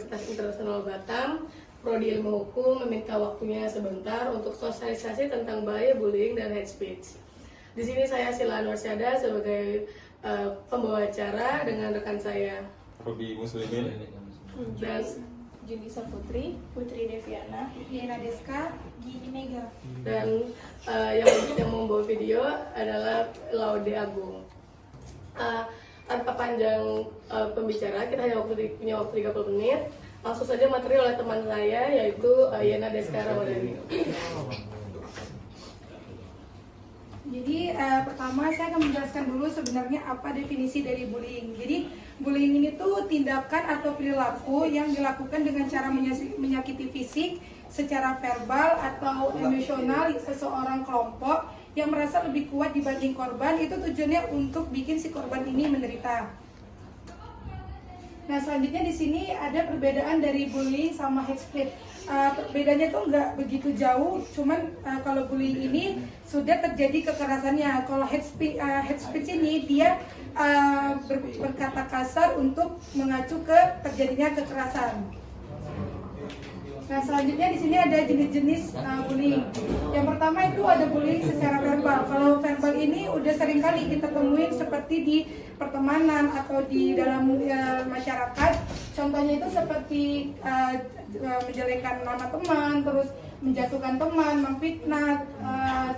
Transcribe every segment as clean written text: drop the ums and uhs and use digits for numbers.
Universitas Internasional Batam, Prodi Ilmu Hukum, meminta waktunya sebentar untuk sosialisasi tentang bahaya bullying dan hate speech. Di sini saya Sila Nursyada sebagai pembawa acara dengan rekan saya Robi Muslimin dan Junisa Putri, Putri Deviana, Yena Deska, Gini Mega. dan yang membawa video adalah Laude Agung. Tanpa panjang pembicara, kita hanya punya waktu 30 menit. Langsung saja materi oleh teman saya, yaitu Yena Deska Ramadhani. Jadi pertama saya akan menjelaskan dulu sebenarnya apa definisi dari bullying. Jadi bullying ini tuh tindakan atau perilaku yang dilakukan dengan cara menyakiti fisik secara verbal atau emosional seseorang kelompok yang merasa lebih kuat dibanding korban. Itu tujuannya untuk bikin si korban ini menderita. Nah, selanjutnya di sini ada perbedaan dari bullying sama hate speech. Perbedaannya tuh nggak begitu jauh, cuman kalau bullying ini sudah terjadi kekerasannya. Kalau hate speech ini dia berkata kasar untuk mengacu ke terjadinya kekerasan. Nah, selanjutnya di sini ada jenis-jenis bullying. Yang pertama itu ada bullying secara verbal. Kalau verbal ini udah sering kali kita temuin seperti di pertemanan atau di dalam masyarakat. Contohnya itu seperti menjelekkan nama teman, terus menjatuhkan teman, memfitnah,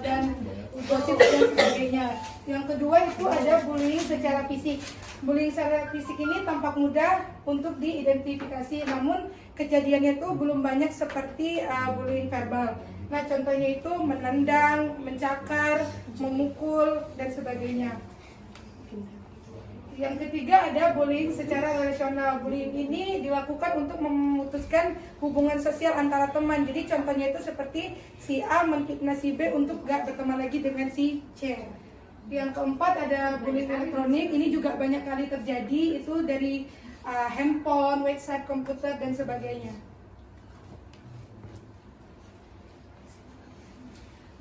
dan gosip dan sebagainya. Yang kedua itu ada bullying secara fisik. Bullying secara fisik ini tampak mudah untuk diidentifikasi, namun kejadiannya itu belum banyak seperti bullying verbal. Nah, contohnya itu menendang, mencakar, memukul, dan sebagainya. Yang ketiga ada bullying secara relasional. Bullying ini dilakukan untuk memutuskan hubungan sosial antara teman. Jadi contohnya itu seperti si A memfitnah si B untuk gak berteman lagi dengan si C. Yang keempat ada bullying elektronik. Ini juga banyak kali terjadi, itu dari handphone, website, komputer, dan sebagainya.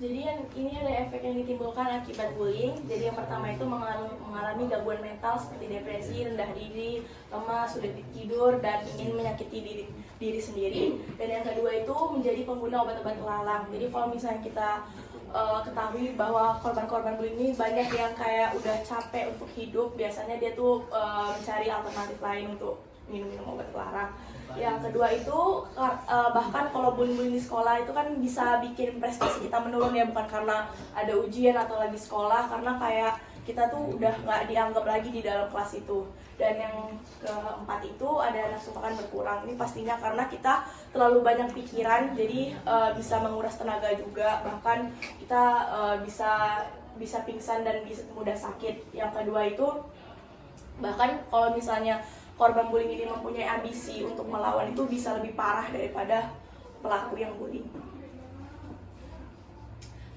Jadi ini ada efek yang ditimbulkan akibat bullying. Jadi yang pertama itu mengalami gangguan mental seperti depresi, rendah diri, lemah, sulit tidur, dan ingin menyakiti diri sendiri. Dan yang kedua itu menjadi pengguna obat-obat terlarang. Jadi kalau misalnya kita ketahui bahwa korban-korban bullying ini banyak yang kayak udah capek untuk hidup, biasanya dia tuh mencari alternatif lain untuk minum-minum obat terlarang. Yang kedua itu bahkan kalau bullying di sekolah itu kan bisa bikin prestasi kita menurun ya, bukan karena ada ujian atau lagi sekolah, karena kayak kita tuh udah nggak dianggap lagi di dalam kelas itu. Dan yang keempat itu ada nafsu makan berkurang. Ini pastinya karena kita terlalu banyak pikiran, jadi bisa menguras tenaga juga, bahkan kita bisa pingsan dan bisa mudah sakit. Yang kedua itu bahkan kalau misalnya korban bullying ini mempunyai ambisi untuk melawan, itu bisa lebih parah daripada pelaku yang bullying.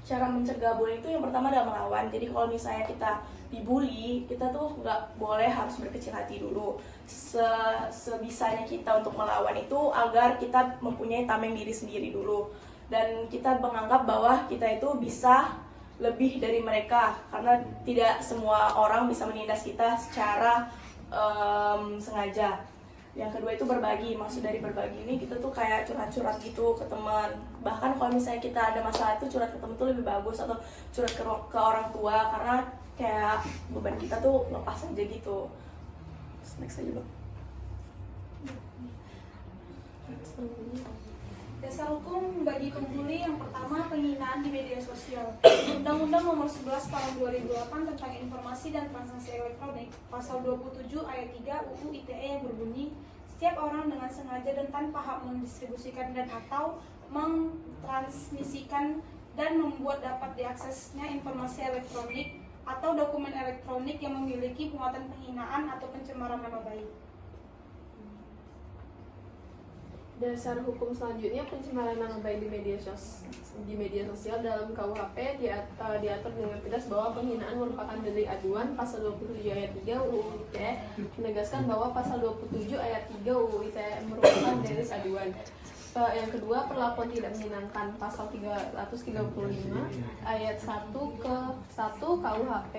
Cara mencegah bullying itu yang pertama adalah melawan. Jadi kalau misalnya kita dibully, kita tuh nggak boleh harus berkecil hati dulu. Sebisanya kita untuk melawan itu agar kita mempunyai tameng diri sendiri dulu. Dan kita menganggap bahwa kita itu bisa lebih dari mereka, karena tidak semua orang bisa menindas kita secara sengaja. Yang kedua itu berbagi. Maksud dari berbagi ini kita tuh kayak curhat-curhat gitu ke teman. Bahkan kalau misalnya kita ada masalah itu curhat ke teman tuh lebih bagus, atau curhat ke orang tua, karena kayak beban kita tuh lepas aja gitu. Next aja bang. Dasar hukum bagi pembuli yang pertama penghinaan di media sosial. Undang-Undang Nomor 11 Tahun 2008 tentang Informasi dan Transaksi Elektronik, Pasal 27 Ayat 3 UU ITE yang berbunyi, setiap orang dengan sengaja dan tanpa hak mendistribusikan dan atau mentransmisikan dan membuat dapat diaksesnya informasi elektronik atau dokumen elektronik yang memiliki muatan penghinaan atau pencemaran nama baik. Dasar hukum selanjutnya pencemaran nama baik di media sosial dalam KUHP diatur dengan tegas bahwa penghinaan merupakan delik aduan. Pasal 27 ayat 3 UU ITE menegaskan bahwa pasal 27 ayat 3 UU ITE merupakan delik aduan. Yang kedua, perlakuan tidak menyenangkan. Pasal 335 ayat 1 ke 1 KUHP.